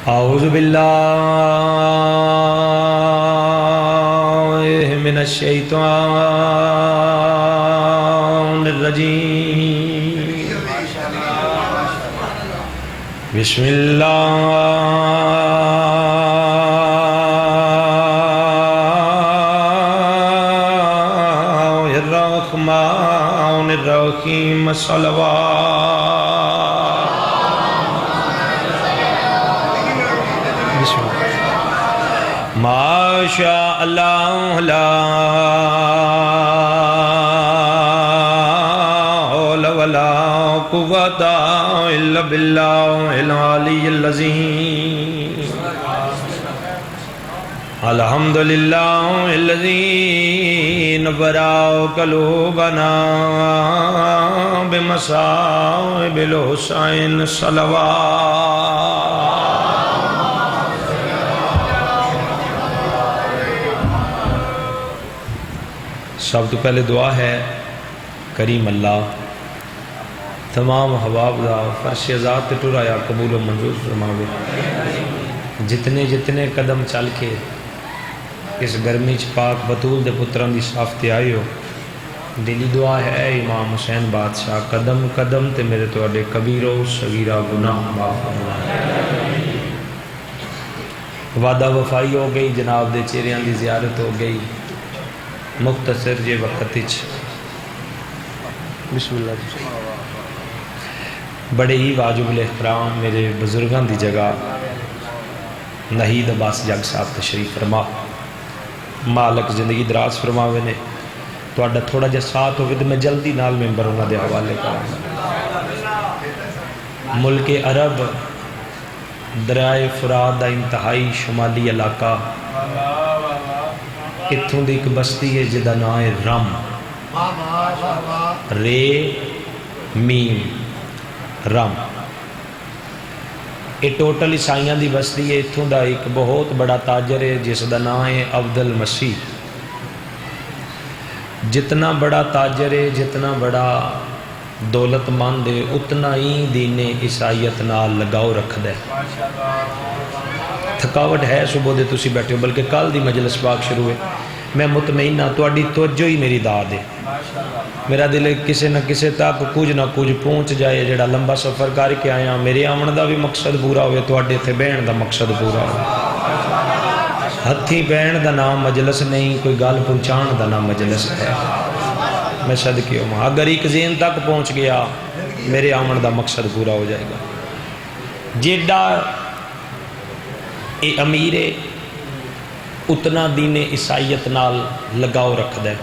اعوذ باللہ من الشیطان الرجیم بسم اللہ الرحمن الرحیم صلوات ما شاء اللہ لا حول ولا قوة الا باللہ العلی العظیم الحمدللہ الذی نور قلوبنا بمصائب الحسین صلوات سب تو پہلے دعا ہے کریم اللہ تمام حباب دا فرش ذات تے ٹرایا قبول و منظور فرماوے جتنے جتنے قدم چل کے اس گرمی چ پاک بطول دے پتران دی صاف تے آئے ہو دلی دعا ہے امام حسین بادشاہ قدم قدم تے میرے تو اڈے کبیرو صغیرہ گناہ معاف فرمائے وعدہ وفائی ہو گئی جناب دے چہریاں دی زیارت ہو گئی مختصر جے وقت بسم اللہ بڑے ہی واجب الاحترام میرے بزرگاں دی جگہ نہید عباس جگ صاحب تشریف فرما مالک زندگی دراز فرماوے نے تو اڈا تھوڑا جا ساتھ ہوگی تو میں جلدی نال ممبر ہونا دے حوالے کروں ملک عرب دریائے فرات دا انتہائی شمالی علاقہ اتھوں دی ایک بستی ہے جدا نام ہے رم رے میم رم یہ ٹوٹل عیسائیاں دی بستی ہے اتھوں دا ایک بہت بڑا تاجر ہے جس دا نام ہے عبدالمسیح جتنا بڑا تاجر ہے جتنا بڑا دولت مند ہے اتنا ہی دین عیسائیت نال لگاؤ رکھ دے تھکاوٹ ہے صبح دے تسی بیٹھے ہو بلکہ کل دی مجلس پاک شروع ہے میں مطمئن ہاں تواڈی توجہ ہی میری داد ہے میرا دل کسے نہ کسے تک کچھ نہ کچھ پہنچ جائے جڑا لمبا سفر کر کے آیا میرے آمن دا بھی مقصد پورا ہوئے تواڈے تھے بہن دا مقصد پورا ہوئے ہتھی بہن دا نام مجلس نہیں کوئی گل پہنچان دا نام مجلس ہے میں صدقے ہوں اگر ایک ذہن تک پہنچ گیا میرے آمن دا مقصد پورا ہو جائے گا جیڈا اے امیر اتنا دین عیسائیت نال لگاؤ رکھ دے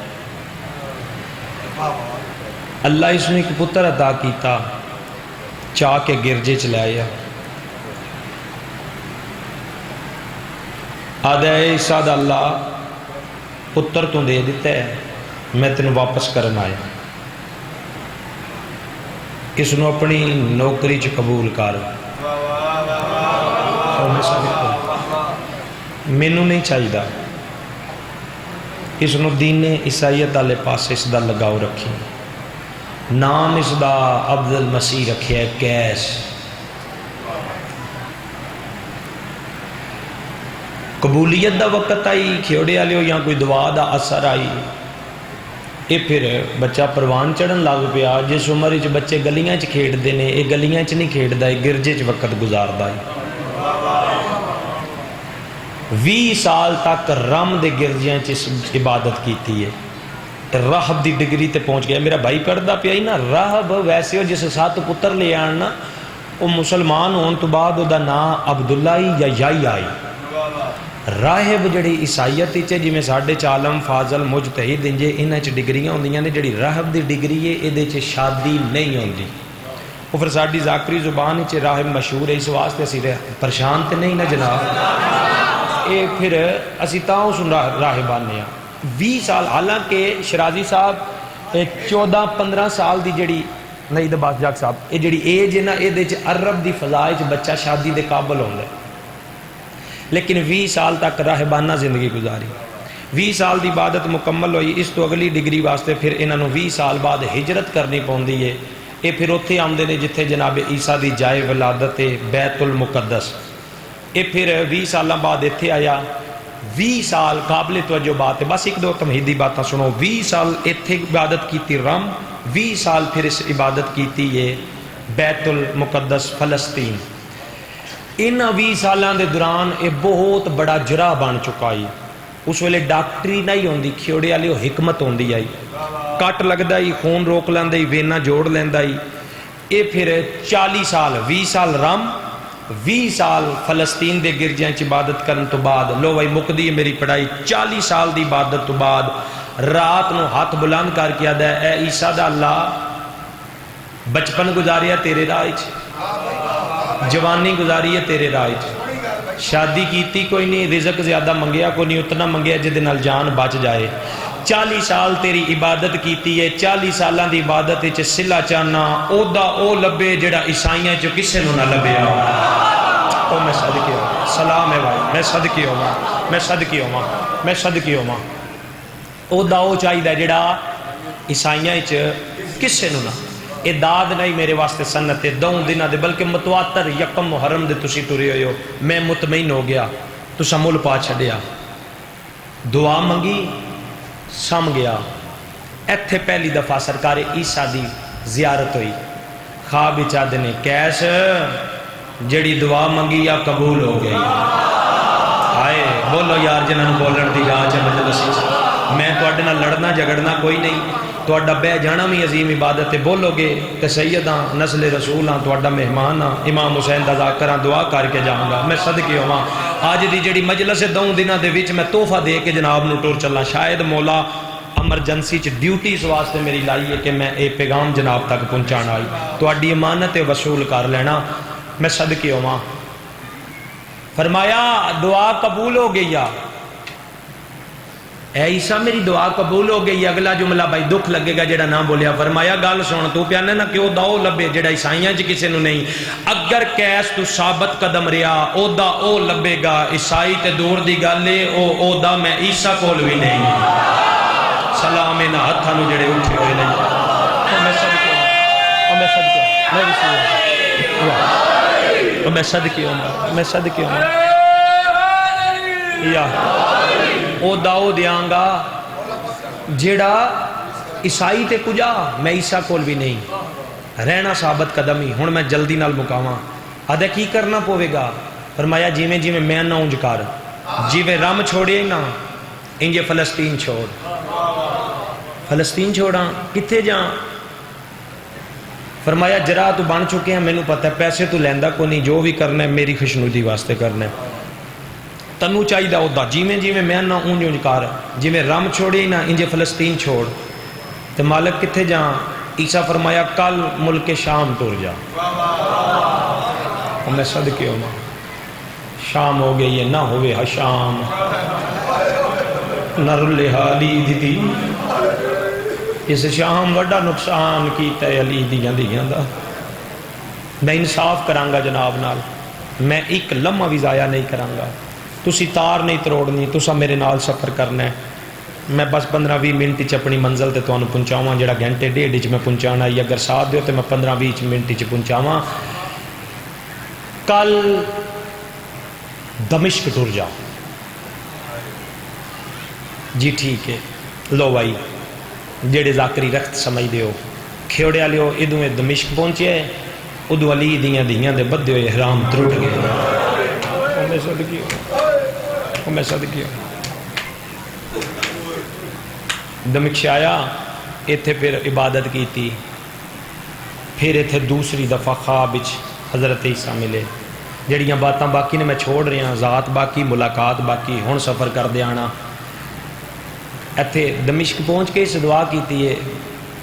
اللہ اس نے ایک پتر عطا کیتا چاہ کے گرجے چلایا آدھے عیسیٰ دا اللہ پتر تو دے دیتا ہے میں تینوں واپس کرنا آیا اس نے اپنی نوکری چ قبول کر مینوں نہیں چاہیے اس نے دین عیسائیت والے پاس اس دا لگاؤ رکھی نام اس دا عبدالمسیح رکھے ہے کیس قبولیت دا وقت آئی کھیوڑے والے ہو یا کوئی دعا دا اثر آئی یہ پھر بچہ پروان چڑھن لگ پیا جس عمر وچ بچے گلیاں چ کھیڈدے نے یہ گلیاں چ نہیں کھیڈدا یہ گرجے چ وقت گزاردا ہے 20 سال تک رم دے گرجیاں چ عبادت کیتی ہے راہب دی ڈگری تے پہنچ گیا میرا بھائی پڑھدا پیا ہی نا راہب ویسے ہو جس 7 پتر لے آن نا وہ مسلمان ہون تو بعد دا نام عبداللہ یا یائی آئی راہب جڑی عیسائیت چ جویں ساڈے چ عالم فاضل مجتہد انجے انہاں چ ڈگریاں ہوندیاں نے جڑی راہب دی ڈگری ہے ایدے چ شادی نہیں ہوندی وہ پھر ساڈی ذاکری زبان چ راہب مشہور ہے اس واسطے اسی پریشان تے نہیں نا جناب اے پھر اسی تاں سن راہب آنے ہیں 20 سال حالانکہ شرازی صاحب 14-15 سال دی جڑی نہید عباس جگ صاحب یہ جڑی ایج ہے نا ایدے چ عرب دی فضائے چ بچہ شادی دے قابل ہوندا ہے لیکن 20 سال تک راہبانہ زندگی گزاری 20 سال دی عبادت مکمل ہوئی اس تو اگلی ڈگری واسطے پھر انہوں نے 20 سال بعد ہجرت کرنی پوندی ہے یہ پھر اتھے آمدے نے جتھے جناب عیسیٰ دی جائے ولادت بیت المقدس یہ پھر 20 سال بعد اتنے آیا 20 سال قابل توجہ بات ہے بس ایک دو تمہیدی باتیں سنو 20 سال اتنے عبادت کی رم 20 سال پھر اس عبادت کی یہ بیت المقدس فلسطین ان 20 سالوں کے دوران یہ بہت بڑا جرا بن چکا ہے اس ویلے ڈاکٹری نہیں ہوندی کھیوڑے والی وہ حکمت ہوندی آئی کٹ لگتا ہی خون روک لینا وینا جوڑ لینا یہ پھر 40 سال 20 سال رم 20 سال فلسطین دے گرجیاں عبادت کرن تو بعد لو بھائی مکدی ہے میری پڑھائی 40 سال دی عبادت تو بعد رات نو ہاتھ بلند کر کے آدھا اے عیسیٰ دا اللہ بچپن گزاریا تیرے راہ جوانی گزاری ہے تیرے راہ شادی کیتی کوئی نہیں رزق زیادہ منگیا کوئی نہیں اتنا منگیا جدے نال جان بچ جائے 40 سال تیری عبادت کیتی ہے 40 سالاں دی عبادت وچ صلہ چاہنا او دا او لبے جڑا عیسائیاں چ کسے نو نہ لبیا او میں صدقے ہوں سلام ہے بھائی میں صدقے ہوں میں صدقے ہوں میں صدقے ہوں او دا او چاہیے جڑا عیسائیاں چ کسے نو نہ یہ داد نہیں میرے واسطے سنت ہے دوں دنوں دے بلکہ متواتر یکم محرم دے تسی ٹرے ہوئے ہو میں مطمئن ہو گیا تسا مل پا چھڈیا دعا منگی سم گیا ایتھے پہلی دفعہ سرکار عیسیٰ دی زیارت ہوئی خواب چاہتے نے کیس جڑی دعا منگی یا قبول ہو گئی آئے بولو یار جنہوں بولن دی راج ہے مجلس میں تواڈے نال لڑنا جھگڑنا کوئی نہیں تواڈا بہ جانا بھی عظیم عبادت ہے بولو گے کہ سیداں نسل رسول ہاں تواڈا مہمان ہاں امام حسین دا ذاکراں دعا کر کے جاؤں گا میں صدقے ہوواں آج دی جڑی مجلس ہے دوں دنوں دے وچ میں تحفہ دے کے جناب نو ٹور چلنا شاید مولا ایمرجنسی چ ڈیوٹی اس واسطے میری لائی ہے کہ میں اے پیغام جناب تک پہنچانا آئی تواڈی امانت وصول کر لینا میں صدقے ہوواں فرمایا دعا قبول ہو گئی اے عیسیٰ میری دعا قبول ہو گئی اگلا جملہ بھائی دکھ لگے گا جڑا نہ بولیا فرمایا گل سن تو پیانے نا کہ او دا او لبے جڑا عیسائیاں چ کسے نو نہیں اگر کیس تو ثابت قدم رہا او دا او لبے گا عیسائی تے دور دی گل ہے او دا میں عیسیٰ کول بھی نہیں سلام انہاں ہتھاں نو جڑے اٹھے ہوئے نہیں میں صدقے میں صدقے میں صدقے یا او داؤ دیاں گا جیڑا عیسائی تے کجا میں عیسیٰ کول بھی نہیں رہنا ثابت قدم ہی ہن میں جلدی نال مکاواں آدھا کی کرنا پوے گا فرمایا جیویں جیویں میں نہ اونج کر جیویں رم چھوڑے نا انجے فلسطین چھوڑ فلسطین چھوڑاں کتھے جاں فرمایا جرا تو بن چکے ہیں مینوں پتہ ہے پیسے تو لیندا کو نہیں جو بھی کرنا ہے میری خوشنودی واسطے کرنا ہے تنو چاہیے ادا جیویں جیویں میں نہ اونج اونج کر جیویں رم چھوڑے نا انجے فلسطین چھوڑ تے مالک کتھے جاں عیسیٰ فرمایا کل ملک شام ٹر جا میں صدقے ہوں شام ہو گئی ہے نہ ہوئے شام نہ رلے علی دی اس شام وڈا نقصان کیتا ہے علی دیاں دا میں انصاف کرانگا جناب نال میں ایک لمحہ بھی ضائع نہیں کرانگا تسی تار نہیں تروڑنی تسا میرے نال سفر کرنا ہے میں بس 15-20 منٹ چ اپنی منزل تے تانوں پہنچاواں جڑا گھنٹے ڈیڑھ چ میں پہنچانا ہے اگر ساتھ دیو تے میں 15-20 منٹ چ پہنچاواں کل دمشق ٹر جا جی ٹھیک ہے لو بھائی جڑے ذاکری رخت سمجھ دیو کھیوڑے والے ادوں دمشق پہنچے ادو علی دیاں دے بدے ہوئے حرام ترٹ گئے میں صدقی دمشق آیا ایتھے پھر عبادت کی تھی پھر ایتھے دوسری دفعہ خواب حضرت عیسیٰ ملے جڑیاں باتاں باقی نے میں چھوڑ رہا ہوں ذات باقی ملاقات باقی ہون سفر کر دے آنا ایتھے دمشق پہنچ کے اس دعا کیتی ہے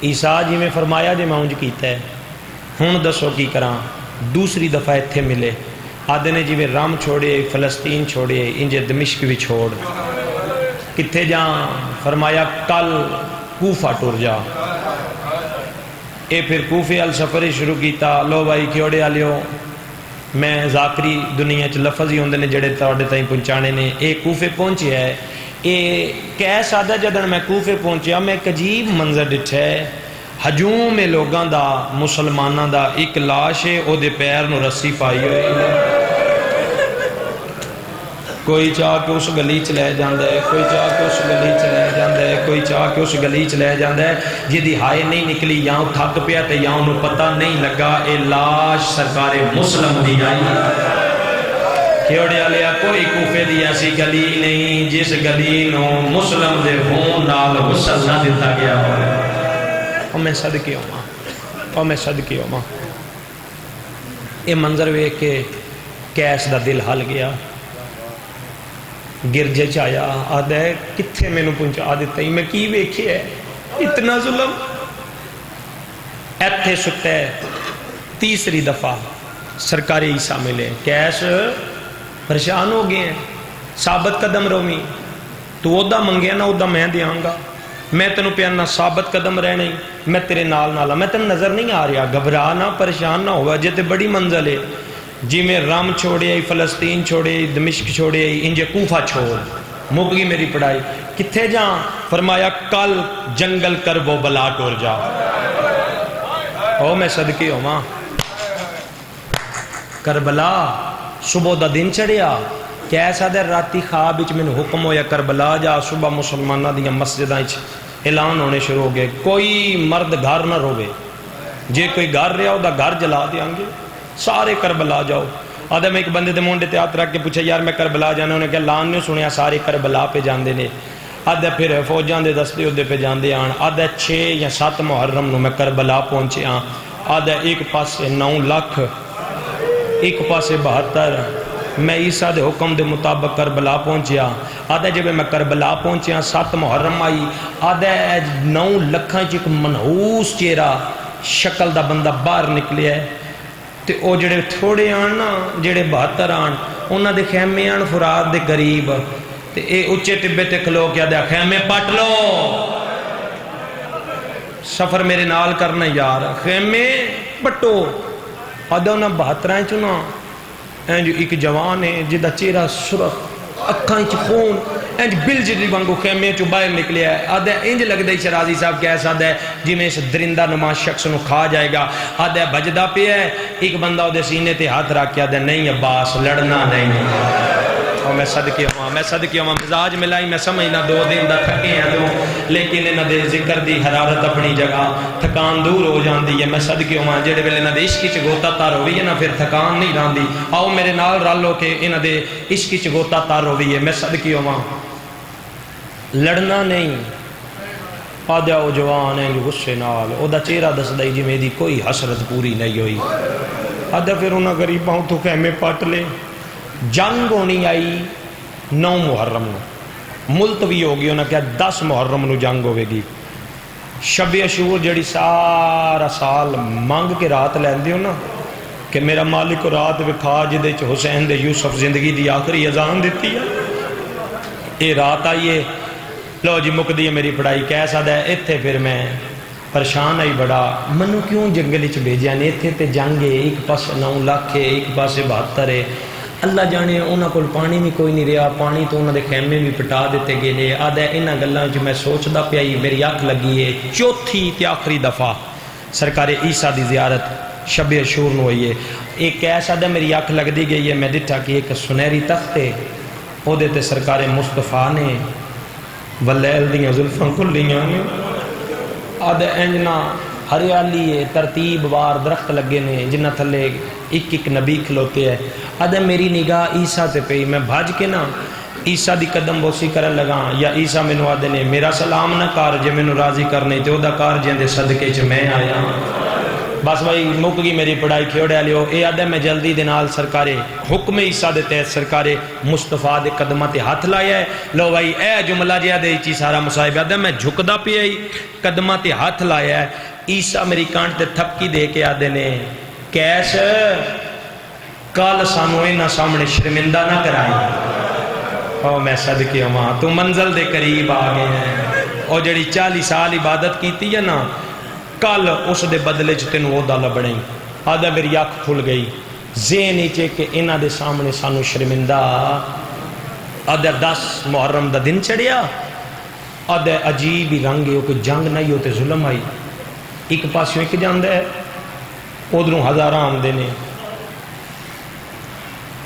عیسیٰ جی میں فرمایا جی میں اونج کیتا ہے ہون دسو کی کراں دوسری دفعہ ایتھے ملے آدھے نے جی میں رام چھوڑے فلسطین چھوڑے انجے دمشق بھی چھوڑ کتھے جاں فرمایا کل کوفہ ٹر جا اے پھر کوفے ال سفر شروع کیتا لو بھائی کھیوڑے آلیو میں ذاکری دنیا چ لفظ ہی ہوندے نے جڑے تواڈے تائیں پہنچانے نے اے کوفے پہنچے ہے اے کیس آدھا جدن میں کوفے پہنچیا میں ایک عجیب منظر ڈٹھا ہے ہجوم میں لوگاں دا مسلماناں دا ایک لاش ہے او دے پیر نو رسی پائی ہوئی کوئی چاہ کے اس گلی چ لے جاندہ ہے، کوئی چاہ کے اس گلی چ لے جاندہ ہے، کوئی چاہ کے اس گلی چ لے جاندہ ہے، جدی ہائے نہیں نکلی یا تھک پیا تے یا انہوں پتہ نہیں لگا اے لاش سرکار مسلم دی آئی۔ کھیوڑے لیا کوئی کوفے دی ایسی گلی نہیں جس گلی نو مسلم دے ہون نال غسل نہ دیتا گیا ہو۔ اور میں صدقے ہوں، اور میں صدقے ہوں۔ یہ منظر ویکھ کے کیس دا دل ہل گیا، گرجے چایا آدھا ہے کتھے میں نو پہنچا دیتا ہی میں کی ویکھے ہے اتنا ظلم۔ ایتھے سکتا ہے تیسری دفعہ سرکار عیسیٰ ملے، کیس پریشان ہو گئے ہیں، ثابت قدم رومی تو اودا منگیا نا اودا میں دیاں گا، میں تینوں پیانا ثابت قدم رہنے میں تیرے نال نالا، میں تینوں نظر نہیں آ رہا، گھبرا نہ پریشان نہ ہوا، جے تے بڑی منزل ہے جی میں رام چھوڑے آئی، فلسطین چھوڑے آئی، دمشق چھوڑے آئی، انجے کوفہ چھوڑ مک گئی میری پڑھائی، کتھے جاں؟ فرمایا کل جنگل کربو بلا ٹور جا۔ او میں صدقے ہوں ماں، کربلا صبح دا دن چڑھیا، کیسا دے راتی خواب وچ میں حکم ہویا کربلا جا، صبح مسلمانہ دیاں مسجداں وچ اعلان ہونے شروع ہو گئے، کوئی مرد گھر نہ روے، جے کوئی گھر رہا دا گھر جلا دیاں گے، سارے کربلا جاؤ۔ آدھا میں ایک بندے دے مونڈے تے ہاتھ رکھ کے پوچھا یار میں کربلا جانا، انہیں کہا لان نہیں سنیا سارے کربلا پہ جاندے نے۔ آدھا پھر فوجان دے دستے ادھے پہ جاندے آن، آدھا 6 یا 7 محرم نو میں کربلا پہنچے آن، آدھا ایک پاسے 9 لاکھ ایک پاسے 72، میں عیسیٰ دے حکم دے مطابق کربلا پہنچیا۔ آدھا جب میں کربلا پہنچیا 7 محرم آئی، آدھا 9 لکھاں چک منحوس چہرہ شکل دا بندہ باہر نکلیا ہے، تے او جڑے تھوڑے آن نا جڑے 72 آن انہاں دے خیمے آن فرات دے قریب، تے اے اچھے ٹبے تے کھلو کیا دے خیمے پٹ لو، سفر میرے نال کرنا یار، خیمے پٹو۔ آدھا انہاں 72 چنا اینج ایک جوان ہے جدہ چہرہ سرخ اکھاں چ خون اینج بل جدی وانگو خیمے چو باہر نکلیا ہے، آدھا اینج لگ دے شرازی صاحب کیسا دے جی میں اس درندہ نما شخص نو کھا جائے گا، آدھا بجدہ پہ ہے، ایک بندہ دے سینے تے ہاتھ رکھ کے آدھا نہیں عباس لڑنا نہیں۔ اور میں صدقے ہوں، میں صدقے ہوں، مزاج ملائی میں سمجھنا 2 دن دا تھکے ہیں دو، لیکن انہاں دے ذکر دی حرارت اپنی جگہ تھکان دور ہو جاندی ہے۔ میں صدقے ہوں جڑے ویلے انہاں دے عشق وچ گوتا تار ہوئی ہے نا پھر تھکان نہیں راندی، آؤ میرے نال رل ہو کے انہاں دے عشق وچ گوتا تار ہوئی ہے۔ میں صدقے ہوں لڑنا نہیں، آدھا او جوان ہے غصے نال او دا چہرہ دسدا جی میری کوئی حسرت پوری نہیں ہوئی، آدھا پھر انہاں غریباں تو خیمے پٹ لے۔ جنگ ہونی آئی 9 محرم نو، ملتوی ہوگی، انہاں کہا 10 محرم نو جنگ ہوئے گی۔ شب عاشور جڑی سارا سال مانگ کے رات لیندے ہو نا کہ میرا مالک رات وکھا جدے چ حسین دے یوسف زندگی دی آخری اذان دیتی ہے، اے رات آئیے لو جی مک دی میری پڑھائی کیسا دے اتھے پھر میں پریشان آئی بڑا، منو کیوں جنگلی چ بھیجیا نے، اتھے تے جنگ ہے، ایک پاس 9 لاکھ ہے، ایک پاس 72 ہے، اللہ جانے انہاں کول پانی بھی کوئی نہیں رہا، پانی تو انہاں دے خیمے بھی پٹا دیتے گئے نے۔ آدھا انہاں گلاں وچ میں سوچدا پیا میری اکھ لگی ہے 4تھی تے آخری دفعہ سرکار عیسیٰ دی زیارت شب عاشور نو ہوئی ہے، ایک کیسا دے میری اکھ لگ دی گئی ہے، میں ڈٹھا کہ ایک سنہری تخت ہے، او دے تے سرکار مصطفیٰ نے ولیل دیاں زلفاں کھلیاں نے، آدھا انجنا ہریالی ہے، ترتیب وار درخت لگے نے جنہ تھلے ایک نبی کھلوتے ہیں۔ آدھا میری نگاہ عیسیٰ تے پئی، میں بھاج کے نا عیسیٰ دی قدم بوسی کرن لگا، یا عیسیٰ مینوں آدھے نے میرا سلام نہ کر جے مینوں راضی کرنے تے اودا کار جیندے صدقے چ میں آیا۔ بس بھائی مک گئی میری پڑھائی کھیوڑے لیو، اے آدھا میں جلدی دے نال سرکار حکم عیسیٰ دے تحت سرکار مصطفیٰ دے قدماں تے ہاتھ لایا ہے۔ لو بھائی اے جملہ جہاں دے چی سارا مصائب، آدھا میں جھکدا پیا قدماں تے ہاتھ لایا ہے، عیسیٰ میری کانٹ تے تھپکی دے کے آدھے نے کیس کل سانو انہاں سامنے شرمندہ نہ کرائی۔ او میں صدقے ہوں تو منزل دے قریب آ گئے ہیں، اور جڑی 40 سال عبادت کیتی ہے نا کل اس دے بدلے چ تینوں او دا لبڑیں۔ آدھا میری اکھ کھل گئی ذہن نیچے کہ انہاں دے سامنے سانو شرمندہ۔ آدھا 10 محرم دا دن چڑھیا، آدھا عجیب ہی رنگ ہے کہ جنگ نہیں ہوتے ظلم آئی، ایک پاسوں ایک جاندہ ہے ادھروں ہزاراں آمدے نے،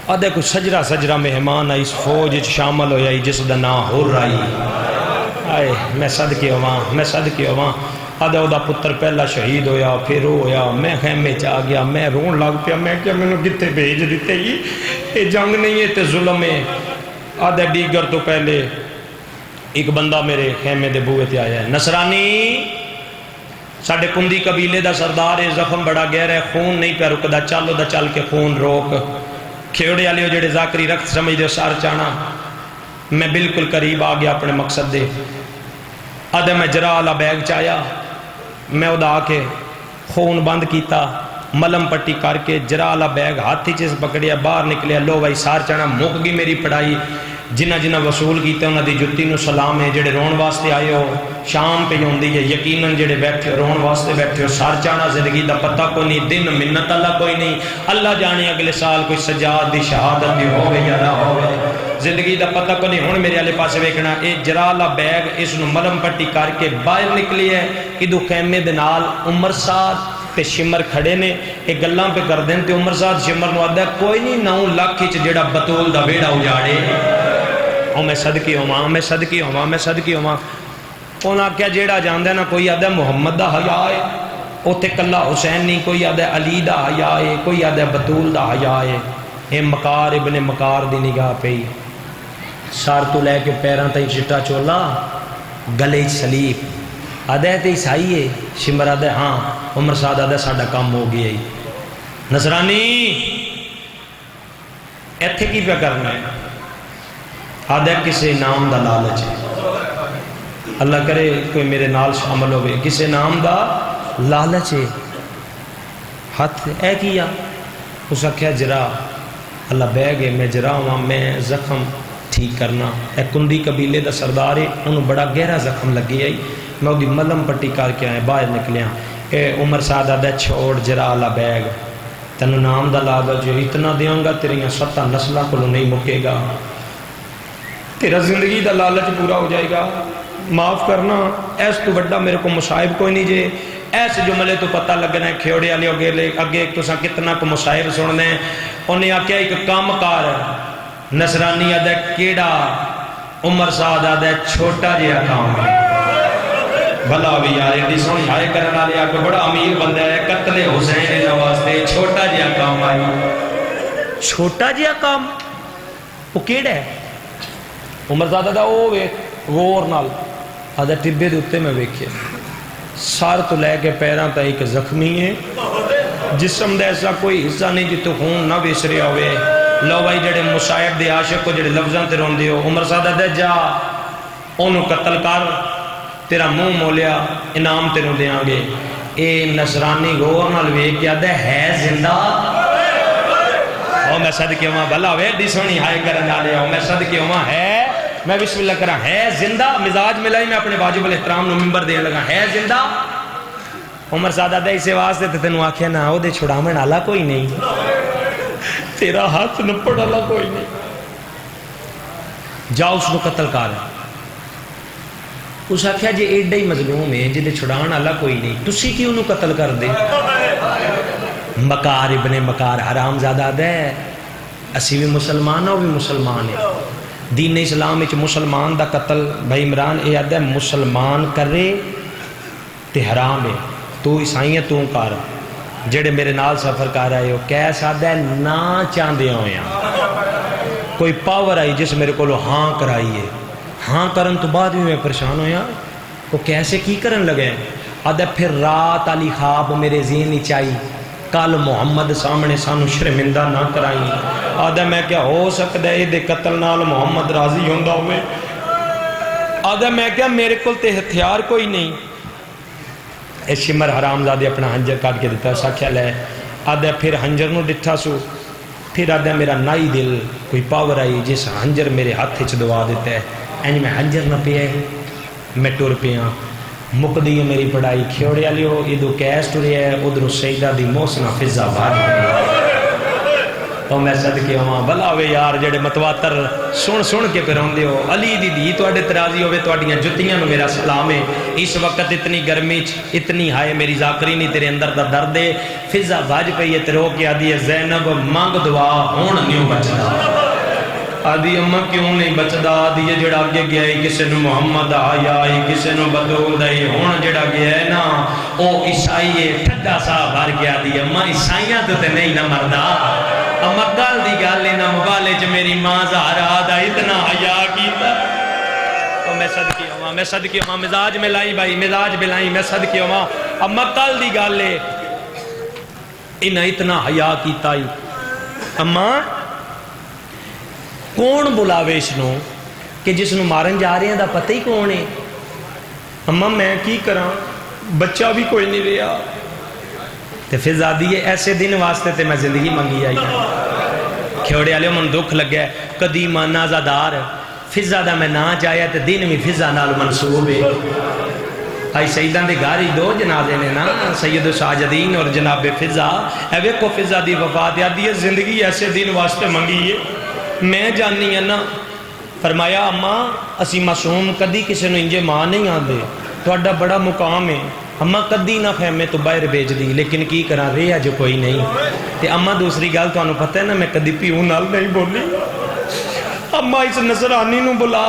آدھے کوئی سجرہ سجرہ مہمان آئی اس فوج شامل ہویا جس دا نام ہو رہی آئے میں صدقے ہواں میں صدقے ہواں آدھے او دا پتر پہلا شہید ہویا پھر وہ ہویا میں خیمے چاہ گیا میں رون لگ پیا میں کیا میں نے کتے بھیج دیتے ہی یہ جنگ نہیں ہے تے ظلم ہے آدھے دیگر تو پہلے ایک بندہ میرے خیمے دے بوئے تے آیا ہے نصرانی ساڑھے کندی قبیلے دا سردار ہے زخم بڑا گہرا ہے خون نہیں پہ رکدا چلو دا چل کے خون روک کھیوڑے آلیو جڑے ذاکری رکھ سمجھ دے سار چانا میں بالکل قریب آ گیا اپنے مقصد دے آدھے میں جرا والا بیگ چایا میں ادا آ کے خون بند کیتا ملم پٹی کر کے جرا والا بیگ ہاتھی چیز پکڑیا باہر نکلیا لو بھائی سار چانا مک گئی میری پڑھائی جنہ جنہ وصول کیتے انہاں دی جتی نو سلام ہے جڑے رون واسطے آئے ہو شام پہ ہوندی ہے یقیناً جڑے بیٹھے ہو رون واسطے بیٹھے ہو سار چانا زندگی دا پتہ کوئی نہیں دن منت اللہ کوئی نہیں اللہ جانے اگلے سال کوئی سجاد دی شہادت دی ہوگے یا نہ ہوگے زندگی دا پتہ کوئی نہیں ہون میرے آلے پاسے ویکھنا اے جرالا بیگ اس نو ملم پٹی کر کے باہر نکلی ہے ادو خیمے دنال عمر ساتھ تے شمر کھڑے نے ایک گلاں پہ کر دیں تے عمر ساتھ شمر نو آدھا کوئی نہیں 9 لاکھ چ جڑا بطول دا بیڑا اجاڑے او میں صدقی ہواں میں صدقی ہواں میں صدقی ہواں انہاں کیا جیڑا جاندے نا کوئی آدھا محمد دا حیا ہے اوتے کلا حسین نہیں کوئی آدھا علی دا حیا ہے کوئی آدھا بطول دا حیا ہے اے مکار ابن مکار دی نگاہ پئی سار تو لے کے پیراں تائیں چٹا چولا گلے سلیب آدھا تے عیسائی ہے شمر آدھا ہاں عمر سعد آدھا ساڈا کام ہو گیا ہی نصرانی ایتھے کی پہ کرنا ہے آدھا کسے نام دا لالچ ہے اللہ کرے کوئی میرے نال شامل ہوئے کسے نام دا لالچ ہے ہاتھ اے کیا اس کیا جرا اللہ بے گئے میں جرا ہوا میں زخم ٹھیک کرنا اے کندی قبیلے دا سردار ہے انہوں بڑا گہرا زخم لگی آئی میں وہ ملم پٹی کر کے آئے باہر نکلیا اے عمر سعد آدھا چھوڑ جرا اللہ بیگ تنو نام دا لالچ جو اتنا دیاں گا تیریاں 7 نسلہ کو نہیں مکے گا تیرا زندگی دا لالچ پورا ہو جائے گا معاف کرنا ایس تو بڑا میرے کو مصائب کوئی نہیں جے ایسے جملے تو پتہ لگنا ہے کھیوڑے آلے اگے ایک تو سا کتنا کو مصائب سننے ہیں انہیں آکیا ایک کام کار نصرانی آدھا کیڑا عمر سعد آدھا چھوٹا جیا کام ہے بھلا بھی یار ایڈی سونی ہائے کرنا لیا کہ بڑا امیر بندہ ہے قتل حسین نواستے چھوٹا جیا کام آئی چھوٹا جیا کام وہ کیڑا ہے عمر سعد آدھا او وے غور نال آدھا ٹبے دوتے میں ویکھے سار تو لے کے پیران تا ایک زخمی ہے جسم دے ایسا کوئی حصہ نہیں جی تو خون نہ بیسریا ہوئے لو بھائی جڑے مصائب دے عاشق کو جڑے لفظاں تے رون دیو عمر سعد دے جا انہوں قتل کر تیرا منہ مولیا انعام تے نوں دیاں گے اے نصرانی غور نال ویکھ کے آدھا ہے زندہ او میں صدقے ہواں بھلا وے دی سونی ہائے کرن والے او میں صدقے ہواں ہے میں بسم اللہ کرا ہے زندہ مزاج ملائی میں اپنے واجب الاحترام نو منبر دے لگا ہے زندہ عمر سعد دے اسے واسطے تے تینوں آکھیا نہ او دے چھڑاون والا کوئی نہیں تیرا ہاتھ نپڑ والا کوئی نہیں جا اس نو قتل کر اس آکھیا جے ایڈا ہی مظلوم ہے جے چھڑاون والا کوئی نہیں تسی کیوں نو قتل کر دے مکار ابن مکار حرام زادہ دے اسی بھی مسلمان ہو بھی مسلمان ہے دین اسلام وچ مسلمان دا قتل بھائی عمران اے آدھا مسلمان کرے تے حرام ہے تو عیسائی ہے تو کر جڑے میرے نال سفر کر آئے ہو کیسا آدھا نہ چاندے ہوئے کوئی پاور آئی جس میرے کو ہاں کرائی ہے ہاں کرن تو بعد میں پریشان ہویا وہ کیسے کی کرن لگے آدھا پھر رات علی خواب میرے ذہن چاہی کل محمد سامنے سانو شرمندہ نہ کرائی آدھا میں کیا ہو سکتا ہے دے قتل نال محمد راضی ہوندہ ہوئے آدھا میں کیا میرے کل تے ہتھیار کوئی نہیں اے شمر حرام زادے اپنا ہنجر کاٹ کے دیتا ہے ساکھیا لے آدھا پھر ہنجر نو ڈٹھا سو پھر آدھا میرا نائی دل کوئی پاور آئی جس ہنجر میرے ہاتھ چ دعا دیتا ہے اینی میں ہنجر نہ پیا میں ٹور پیا مقدی میری پڑھائی کھیوڑے لیو ادو کیس ٹریا ہے ادھر سیدہ دی محسنہ فضا بھاگ تو میں صدقے ہواں بلا ہوئے یار جڑے متواتر سن سن کے پھر آندے ہو علی دی دھی تواڈے تراضی ہوے تواڈیاں جتیاں نو میرا سلام ہے اس وقت اتنی گرمی اتنی ہائے میری ذاکری نہیں تیرے اندر دا درد ہے فضا بھج پئی ہے تے رو کے آدھی ہے زینب مانگ دعا ہن نہیں بچدا آدھی اماں کیوں نہیں بچدا آدھی ہے جڑا اگے گیا ہے کسے نو محمد آیا ہے کسے نو بدول دے ہن جڑا گیا ہے نا او عیسائی ہے ٹھڈا سا بھر گیا دی اماں عیسائیاں تے نہیں نہ مردا اماں گل دی گل نہ مبالے چ میری ماں زہرا دا اتنا حیا کیتا تو میں صدقے ہواں مزاج میں لائی بھائی مزاج میں لائی میں صدقے ہواں اماں گل دی گل ہے انہاں اتنا حیا کیتا ہی اماں کون بلاوے اس نو کہ جس نو مارن جا رہے ہیں دا پتہ ہی کون ہے اماں میں کی کراں بچہ بھی کوئی نہیں رہا تے پھر زادی ہے ایسے دن واسطے تے میں زندگی منگی آئی کھیوڑے والے من دکھ لگا کدی مانا زادار فضا دا میں نہ چاہیا تے دن بھی فضا نال منصوب ہے آئی سیدان دے گھر ہی دو جنازے نے نا سید ساجدین اور جناب فضا اے ویکھو فضا دی وفات یادی ہے زندگی ایسے دن واسطے منگی ہے میں جاننی ہے نا فرمایا اماں اسی معصوم کدی کسی نو انجے ماں نہیں آندے تہاڈا بڑا مقام ہے اماں کدی نہ خیمے تو باہر بھیج دی لیکن کی کراں رہیا جو کوئی نہیں تے اماں دوسری گل تانوں پتہ ہے نا میں کدی پیو نال نہیں بولی اماں اس نصرانی نو بلا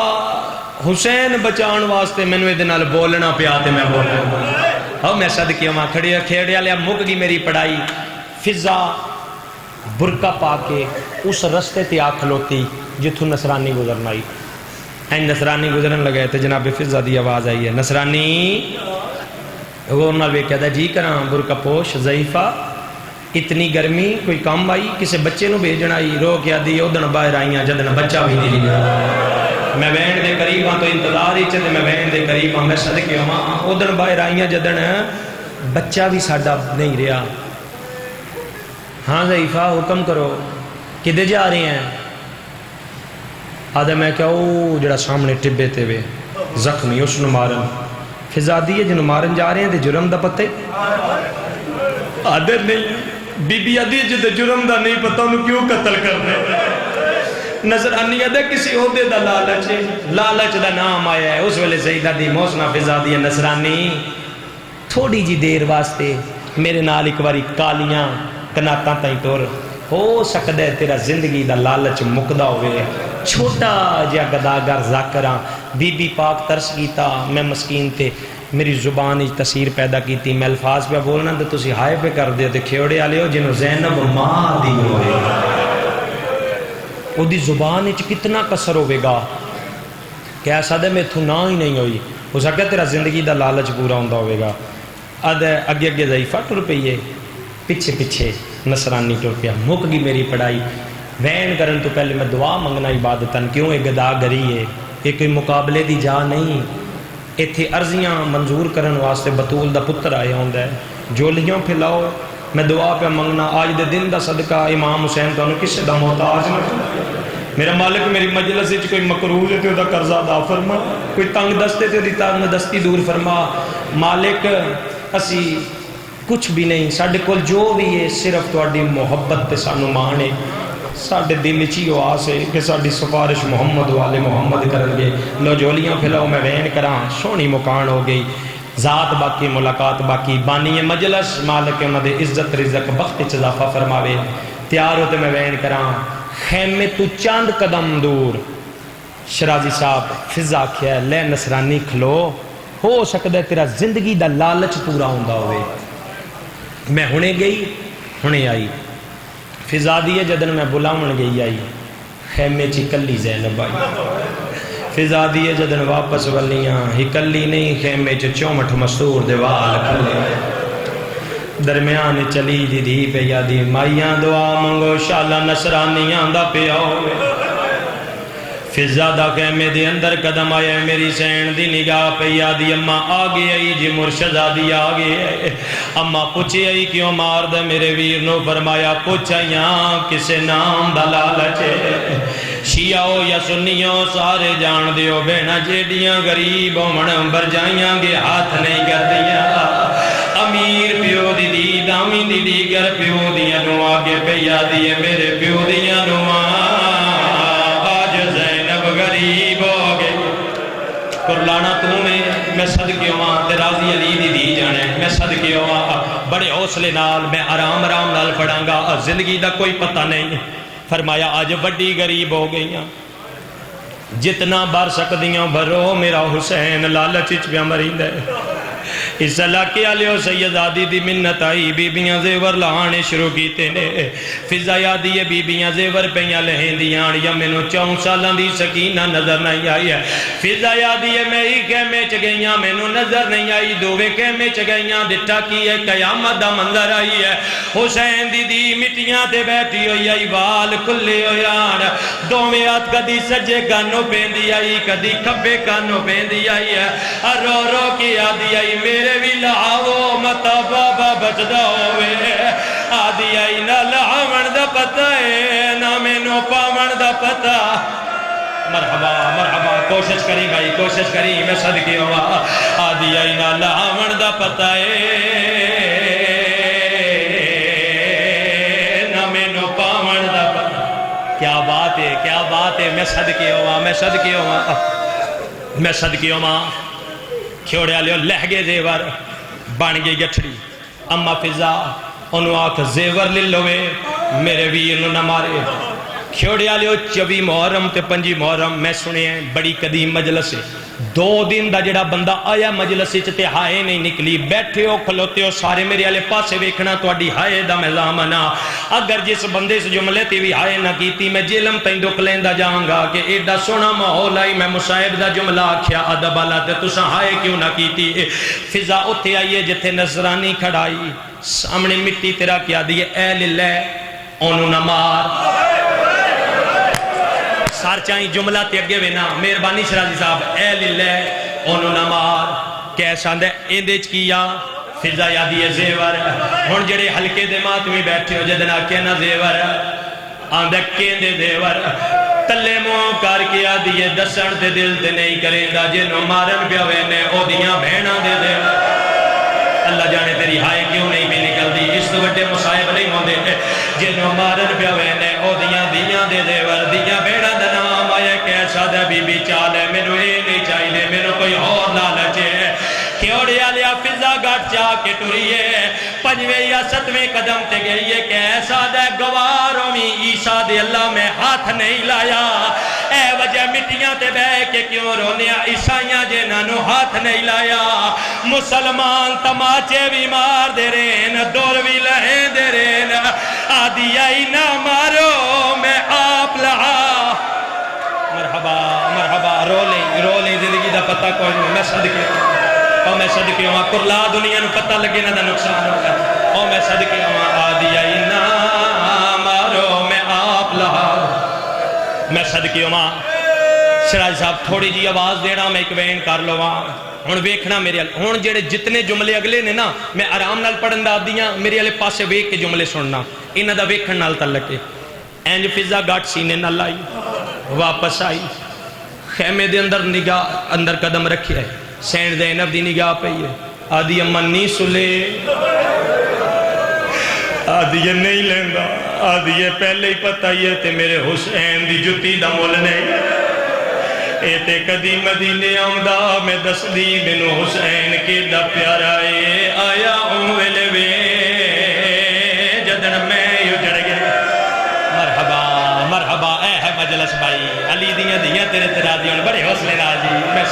حسین بچان واسطے مینوں اے نال بولنا پیا تے میں بولنا ہاں میں صدقے ہواں کھڑے کھیڑے والے مک گئی میری پڑھائی فضا برقع پا کے اس رستے تے آ کھلوتی جتھوں نصرانی گزرنا آئی این نصرانی گزرن لگے تے جناب فضا دی آواز آئی ہے نصرانی وہ انہوں نے کہتا ہے جی کراں برقع پوش ضعیفہ اتنی گرمی کوئی کام آئی کسے بچے نو بھیجن آئی رو کے آدھی اودن باہر آئیاں جدن بچہ بھی نہیں لیا میں وین دے قریب ہاں تو انتظار ہی چلے میں وین دے قریب ہاں میں صدقے ہاں اودن باہر آئیاں جدن بچہ بھی ساڈا نہیں رہا ہاں ضعیفہ حکم کرو کدے جا رہے ہیں آدھے میں کیا او جڑا سامنے ٹبے تے وے زخمی اس نو مارن فضا دی ہے جنو مارن جا رہے ہیں تے جرم دا پتے آدھے نہیں بی بی آدھی جدے جرم دا نہیں پتہ انہوں کیوں قتل کرنے نظرانی آدھے کسی عہدے دا لالچ دا نام آیا ہے اس ویلے سیدہ دی محسنہ فضا دی نصرانی تھوڑی جی دیر واسطے میرے نال ایک باری کالیاں کناتاں تائیں ٹور ہو سکتا ہے تیرا زندگی دا لالچ مکدہ ہوئے چھوٹا جا گداگر ذاکراں بی بی پاک ترس کیتا میں مسکین تے میری زبان اچ تاثیر پیدا کیتی میں الفاظ پہ بولنا تے تسی ہائے پہ کر دے تے کھیوڑے آلے ہو جنہوں زینب ماں دی ہوئے او دی زبان اچ کتنا کسر ہوئے گا کہ ایسا دے میں تھو نہ ہی نہیں ہوئی ہو سکتا تیرا زندگی دا لالچ پورا ہوندہ ہوئے گا اگے اگے ضعیفہ ٹر پئیے پچھے پچھے نصرانی ٹر پیا مک گئی میری پڑھائی وین کرن تو پہلے میں دعا منگنا عبادتاً کیوں ایک گدا گری ہے یہ کوئی مقابلے دی جا نہیں ایتھے عرضیاں منظور کرن واسطے بطول دا پتر آئے ہوندہ ہے جولیاں پھیلاؤ میں دعا پہ منگنا آج دے دن دا صدقہ امام حسین تو انہوں کسے دا محتاج نہ میرا مالک میری مجلس ہے کوئی مقروض ہے تو دا قرضہ ادا فرما کوئی تنگ دستے تو دی تنگ دستی دور فرما مالک اسی کچھ بھی نہیں ساڑھے کول جو بھی ہے صرف تواڈی محبت تے سانو مانے ساڑھے دل چی ہو آسے کہ ساڑھی سفارش محمد والے محمد کرن گے لو جولیاں پھیلاؤ میں وین کراں سونی مکان ہو گئی ذات باقی ملاقات باقی بانی مجلس مالک انہوں دے عزت رزق بخت اضافہ فرماوے تیار ہوتے میں وین کراں خیمے تو چاند قدم دور شرازی صاحب فضا کیا لے نصرانی کھلو ہو سکتا ہے تیرا زندگی دا لالچ پورا ہوندہ ہوئے میں ہونے گئی ہونے آئی فضا دیئے جدن میں بلاؤن گئی آئی خیمے چی کلی زینب آئی فضا دیئے جدن واپس ولیاں ہی کلی نہیں خیمے چی چومٹھ مستور دیوال کھلے درمیان چلی دی دی پہ یادی مائیاں دعا منگو شالا نصرانیاں دا پہ آؤ فضا دا خیمے دی اندر قدم آئے میری سین دی نگاہ پہ یادی اممہ آگے آئی جی مرشدہ دی آگے آئے اممہ پوچھے آئی کیوں مار دے میرے ویر نو فرمایا پوچھائیاں کسے نام دا لالچے شیعہ یا سنیوں سارے جان دیو بینا جیڑیاں غریب من برجائیاں گے ہاتھ نہیں کر دیا امیر پیو دی دی دامی دی دیگر پیو دیا نو آگے پہ یادی ہے میرے پیو دیا نو آج زینب غریب ہو گئے قرلانا میں صدقے ہوا تے راضی علی دی دی جانے میں صدقے ہوا بڑے حوصلے نال میں آرام نال پڑھاں گا زندگی دا کوئی پتہ نہیں فرمایا آج بڑی غریب ہو گئیاں جتنا بار سکدیاں بھرو میرا حسین لالچ پیا مرین دے اس علاقے آلیو سیدادی دی منت آئی بیبیاں زیور لانے شروع کیتے نے فضا یادی بی بیاں زیور پیاں لہیں دیاں یا میں 4 سالان دی سکینہ نظر نہیں آئی ہے فضا یادی میں ہی کہمے چگئیاں میں نظر نہیں آئی دووے کہمے چگئیاں دٹا کی ہے قیامت دا منظر آئی ہے حسین دی مٹیاں تے بیٹھی ہوئی آئی وال کھلے ہوئی آن دووے ہاتھ کدی سجے کانوں پیندی آئی کدی کھبے کانوں پیندی آئی ہے رو رو کی یادی آئی میرے بھی لعاو متا بابا بچدا ہوئے آدھی آئی نہ لعاون دا پتہ ہے نہ میں نو پاون دا پتہ مرحبا کوشش کریں بھائی کوشش کریں میں صدقے ہوا آدھی آئی نہ لعاون دا پتہ ہے نہ میں نو پاون دا پتہ کیا بات ہے میں صدقے ہوا کھیوڑے لیو لہگے زیور بان گئی گٹھڑی اما فضا انہوں آکھ زیور لے لوے میرے ویر نو نہ مارے کھیوڑے لیو 24 محرم تے 5 محرم میں سنے ہیں بڑی قدیم مجلس ہے 2 دن دا جڑا بندہ آیا مجلس تے ہائے نہیں نکلی بیٹھے ہو کھلوتے ہو سارے میرے والے پاسے ویکھنا تواڈی ہائے دا مزام نہ اگر جس بندے سے جملے تے بھی ہائے نہ کیتی میں جلم تائیں دکھ لیندا جاؤں گا کہ ایڈا سونا ماحول آئی میں مصائب دا جملہ آکھیا ادب والا تے تساں ہائے کیوں نہ کیتی فضا اوتھے آئیے جتھے نصرانی کھڑائی سامنے مٹی تیرا کیا دی اے للہ اونوں نہ مار سار چاہیں جملہ تے اگے وینا مہربانی شرازی صاحب اے للہ انہوں نہ مار کیسا دے اندیچ کیا فضا یادی ہے زیور ہون جڑے حلقے دے ماتمی بیٹھے ہو جدنا کہنا زیور آندھک کہندے زیور تلے موں کار کیا دیئے دسن تے دل تے نہیں کریں دا جنہوں مارن پیا وینے او دیاں بھینا دے زیور اللہ جانے تیری ہائے کیوں نہیں بھی نکل دی اس تو بڑے مصائب نہیں ہوں دے جنہوں مارن پیا وینے او دیاں دے زیور دیاں بھینا دے نام آئے کیسا دے بی بی چال ہے میرے اے نہیں چاہیے میرے کوئی اور لالچ ہے کھیوڑے آلیا فضا گھٹ چاہ کے ٹوریے 5ویں یا 7ویں قدم تے گئیے کیسا دے گواروں میں عیسیٰ دے اللہ میں ہاتھ نہیں لایا اے وجہ مٹیاں تے بے کے کیوں رونیا عیسائیاں جنہوں ہاتھ نہیں لایا مسلمان تماچے بھی مار دے رین دور بھی لہیں دے رین آدھی آئی نہ مارو میں آپ لہا مرحبا رو لیں زندگی دا پتہ کوئی نہیں میں صدقے ہوں کرلا دنیا نو پتہ لگے نہ دا نقصان ہوگا میں صدقے ہوں آدھی آئی نہ مارو میں آپ لہا میں صدقے ہوں شراج صاحب تھوڑی جی آواز دینا میں ایک وین کر لو ہون ویکھنا میرے ہون جڑے جتنے جملے اگلے نے نا میں آرام نال پڑھن دا دیاں میرے والے پاسے ویکھ کے جملے سننا انہاں دا ویکھن نال تعلق ہے اینج فضا گھٹ سینے نال آئی واپس آئی خیمے دے اندر نگاہ اندر قدم رکھیا ہے سینڈ زینب دی نگاہ پہ ہے آدھی امنی سلے آدھی نہیں لیندا آدھی پہلے ہی پتہ ہی ہے تے میرے حسین دی جتی دا مول نہیں اے تے کدی مدینے آمدہ میں دس دی بنو حسین کے دا پیارا اے آیا اوہلے وے جدن میں اجڑ گئے مرحبا اے ہے مجلس بھائی علی دیاں تیرے ترادیاں بڑے حوصلے نال جی میں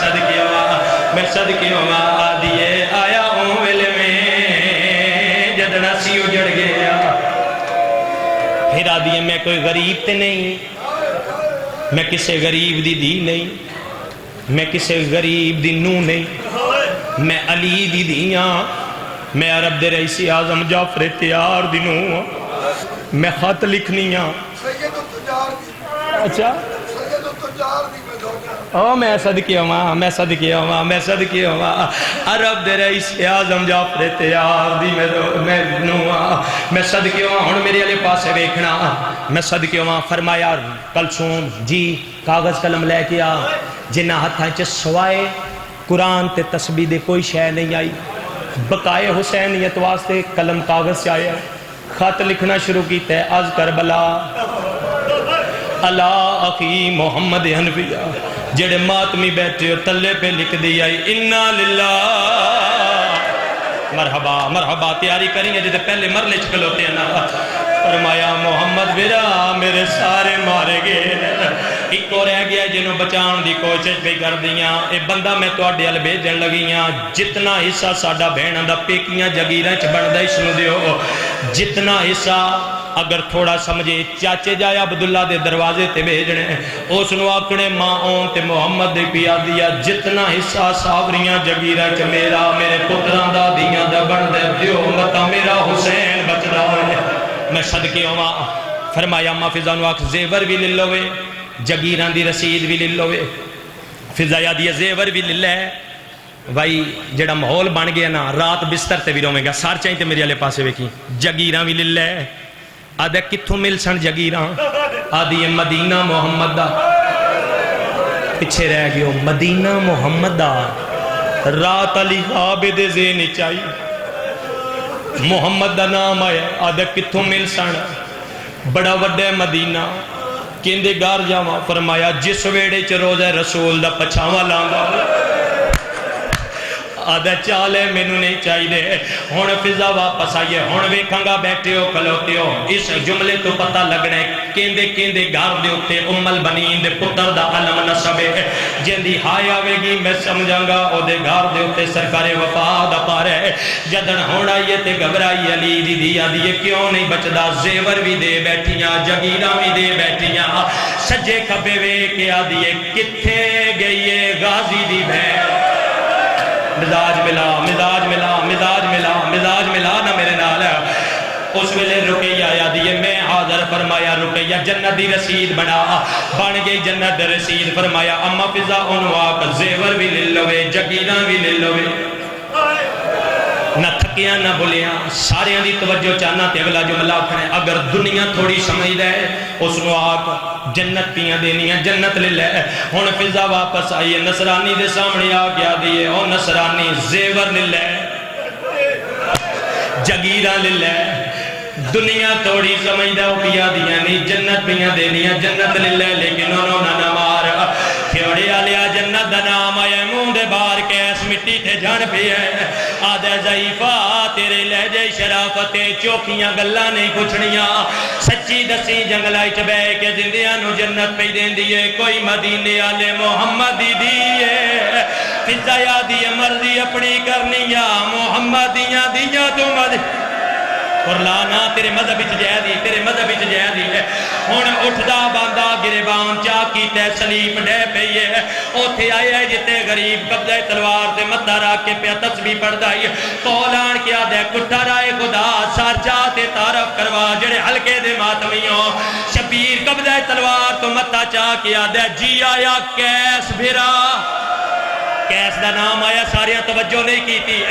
صدقے ہوا آدھیے آیا اوہلے میں جدن اسی اجڑ گیا پھر آدھیے میں کوئی غریب تے نہیں میں کسے غریب دی نہیں میں کسے غریب دی نو نہیں میں علی دی دیاں میں عرب دے رئیس اعظم جعفر تیار دی نو میں خط لکھنیاں اچھا میں صدقے ہوا عرب دے رئیس اعظم جعفر تیار دی میں نو میں صدقے ہوا ہون میرے علی پاسے ویکھنا میں صدقے ہوا فرمایا کلثوم جی کاغذ قلم لے کے آ جنہ ہتھاں چ سوائے قرآن تے تسبیح دے کوئی شے نہیں آئی بقائے حسینیت واسطے قلم کاغذ سے آیا، خط لکھنا شروع کیتا ہے، از کربلا اللہ اخی محمد حنفیہ، جڑے ماتمی بیٹھے ہو تلے پہ لکھ دیا انا للہ، مرحبا مرحبا، تیاری کریں گے جیسے پہلے مرلے چکلوتے ہیں نا، فرمایا محمد بیرا میرے سارے مارے گئے، ایک اور رہ گیا جنہوں بچان دی کوشش بھی کر دیاں، اے بندہ میں تو اڈیال بھیجن لگیاں، جتنا حصہ ساڈا بہن دا پیکیاں جگیراں چ بندا اس نو دیو، جتنا حصہ اگر تھوڑا سمجھے چاچے جائے عبداللہ دے دروازے تے بھیجنے، اس نو آکڑے ماں اون تے محمد دے پیا دیا، جتنا حصہ ساوریاں جگیراں چ میرا میرے پتران دا دیاں دا بن دے دیو، متا میرا حسین بچ رہا ہے، میں صدقے ہوا۔ فرمایا اما فضا نو آکھ زیور بھی لے لوے، جگیران دی رسید بھی لے لوے، فضا یادی زیور بھی لے لے، بھائی جڑا ماحول بن گیا نا، رات بستر تے بھی رویں گا، سار چاہیں تے میرے والے پاسے ویکھی، جگیران بھی لے لے، آدھے کتھوں مل سن جگیران، آدھی مدینہ محمد دا، پچھے رہ گئے مدینہ محمد دا، رات علی عابد زین چائی محمد دا نام آیا، آدھے کتھوں مل سن، بڑا وڈے مدینہ، کیندے گار جاواں، فرمایا جس ویڑے چ روزہ رسول دا پچھاواں لانگا، آدھا چالے مینوں نہیں چاہی دے، ہون فضا واپس آئیے، ہون ویکھنگا بیٹھے ہو کھلوتے ہو، اس جملے تو پتہ لگنا ہے کیندے کیندے گار دے ہوتے ام البنین دے پتر دا علم نصب ہے، جندی ہائے آوے گی میں سمجھانگا او دے گار دے ہوتے سرکار وفا دا پارے، جدن ہونا یہ تے گھبرائی علی دی دیا دیئے کیوں نہیں بچدا، زیور بھی دے بیٹھیاں، جگیرہ بھی دے بیٹھیاں، سجے کھبے وے کیا دیئے کتھے گئیے غازی دی بھین، مزاج ملا مزاج ملا مزاج ملا مزاج ملا نہ میرے نال ہے، اس ویلے رقیہ آیا دیئے میں حاضر، فرمایا رقیہ جنت دی رسید بنا، بن گئی جنت دی رسید، فرمایا اما فضا انواق زیور بھی لے لوے، جگیرہ بھی لے لوے، نہ تھکیاں نہ بھولیاں، سارے دی توجہ چاہنا تے اگلا جملہ اکھنے، اگر دنیا تھوڑی سمجھ دے اس نو آگ جنت پیاں دینیاں جنت لے لے، ہون فضا واپس آئیے نصرانی دے سامنے آ گیا دیئے، او نصرانی زیور لے لے، جگیرہ لے لے، دنیا تھوڑی سمجھ دے وہ پیا دیا نہیں، جنت پیاں دینیاں جنت لے لے، لیکن انہوں نہ مار کھیوڑے آلیا جنت دا نام آئے مون دے بار کیس مٹی تھے جان پہ ہے، آدھے ضعیفہ تیرے لہجے شرافت چوکیاں گلہ نہیں پوچھنیاں، سچی دسی جنگلائی چبے کے زندیاں نو جنت پہ دین دیئے، کوئی مدینے آلے محمد دیئے، فضا یادی مرضی اپنی کرنیاں، محمدیاں دیاں تو مدینے، اور لانا تیرے مذہب وچ جے دی، تیرے مذہب وچ جے دی ہے، ہن اٹھدا باندھا گریبان چا کیتے سلیپ ڈے پئیے، اوتھے آئے جتے غریب قبضہ تلوار تے متھا رکھ کے پیا تسبیح پڑھدا ہے، کولان کیا دے کٹھا رائے خدا سر جا تے تعارف کروا، جڑے ہلکے دے ماتمیوں، شبیر قبضہ تلوار تو متھا چا کیا دے، جی آیا کیس بھرا، کیس دا نام آیا ساریاں توجہ نہیں کی تھی،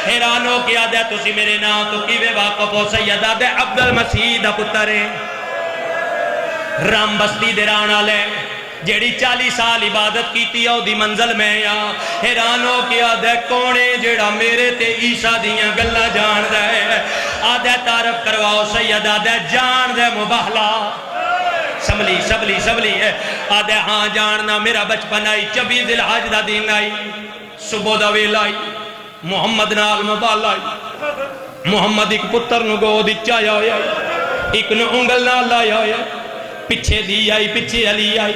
حیرانوں کیا دے تسی میرے نام تو کیوے واقف ہو، سیدہ دے عبد المسیح دا پترے، رام بستی دے رانا لے، جیڑی 40 سال عبادت کی تھی او دی منزل میں یا، حیرانوں کیا دے کونے جیڑا میرے تے عیسیٰ دیاں گلہ جان دے، آدھے تعارف کرواؤ سیدہ دے جان دے مباہلہ، سبلی ہے، آدھے ہاں جاننا میرا بچپن آئی، 24 ذی الحج دا دین آئی، صبح دا ویل آئی، محمد نال مبال آئی، محمد ایک پتر نو گود چایا ہویا، ایک نو انگل نال لایا ہویا، پچھے دی آئی پچھے علی آئی،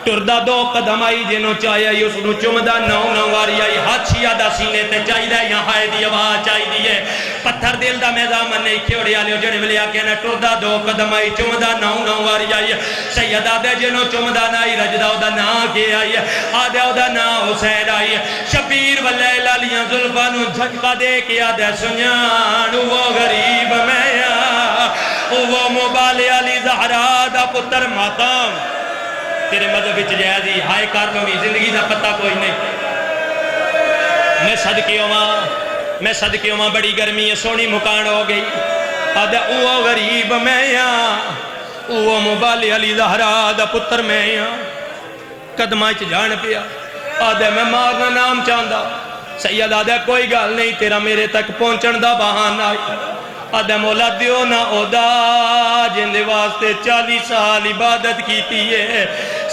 ٹردہ 2 قدم آئی جنہوں چاہیا اس نو چمدہ 9 واری آئی، ہاتھ شیعہ دا سینے تے چاہی دے یہاں آئے دی آواز چاہی دی ہے، پتھر دل دا میزامن نہیں کھیوڑی آلے جڑے ملیا کہنا ٹردہ 2 قدم آئی چمدہ 9 واری آئی، سیدہ دے جنہوں چمدہ نائی رجدہ دا نا کے آئی، آدھے دا نا حسین آئی، شبیر واللہ لالیاں ظلفانو جھٹکا دے کے آدھے سنیان وہ غریب میں وہ مبالی علی زہرا دا پتر ماتم، تیرے مذہب وچ جائزی ہائے کار لوں گی زندگی دا پتہ کوئی نہیں، میں صدقے ہوں بڑی گرمی ہے سونی مکان ہو گئی، آدھا اوہ غریب میں اوہ مبالی علی زہرا دا پتر میں قدمہ چ جان پیا، آدھا میں مارنا نام چاندہ، سید آدھا کوئی گل نہیں تیرا میرے تک پہنچن دا بہانہ آدھا مولا دیو نہ اودا جن دے واسطے 40 سال عبادت کیتی ہے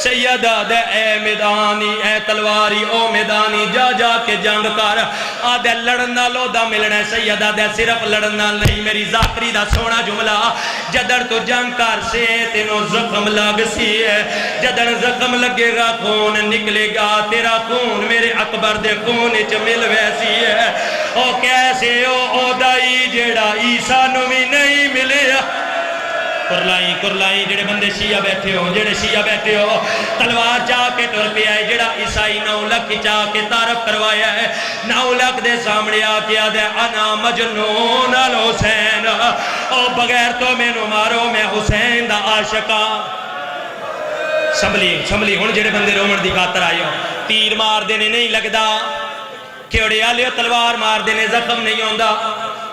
سید آدھا اے میدانی اے تلواری او میدانی جا جا کے جنگ کر آدھا لڑنا لودا ملنا ہے سید آدھا صرف لڑنا نہیں میری ذاکری دا سونا جملہ جدر تو جنگ کر سے تینوں زخم لگ سی ہے جدر زخم لگے گا خون نکلے گا تیرا خون میرے اکبر دے خون اچ مل ویسی ہے او کیسے او دائی جیڑا عیسیٰ نو بھی نہیں ملے کرلائی جڑے بندے شیعہ بیٹھے ہو جڑے شیعہ بیٹھے ہو تلوار چاہ کے ٹر پہ آئے جڑا عیسائی 9 لکھ چاہ کے تعارف کروایا ہے 9 لکھ دے سامنے آ کے آدھے انا مجنون الحسین او بغیر تو میں نو مارو میں حسین دا عاشقہ سنبھلی ہن جڑے بندے رومن دی خاطر آئے ہو تیر مار دینے نہیں لگدا کیوڑے آلے تلوار مار دینے زخم نہیں ہوندا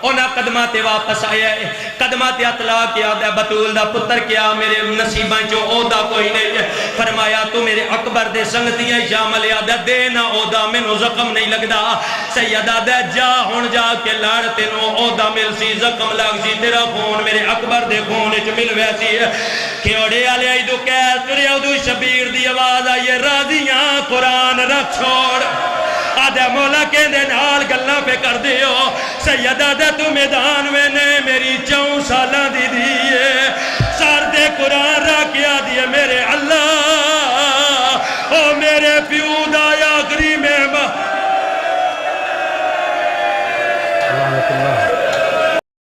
اونا قدمات واپس آیا ہے قدمات اطلاع کیا دے بطول دا پتر کیا میرے نصیبان جو اودا کوئی نہیں ہے فرمایا تو میرے اکبر دے سنگتیاں شامل یادہ دینا اودا میں نو زخم نہیں لگدا سیدہ دے جا ہون جا کے لڑتے نو اودا مل سی زخم لگ سی تیرا خون میرے اکبر دے خون اچ مل ویسی ہے کھیوڑے آلے آئی دو کیس تری ادو شبیر دی آواز آئیے راضیاں قرآن رکھ چھوڑ آدھے مولا کے دے نال گلہ پہ کر دیو سیدہ دے تو میدان میں نے میری 4 سالہ دی دیئے سار دے قرآن را کیا دیئے میرے اللہ او میرے پیودا یا گری میں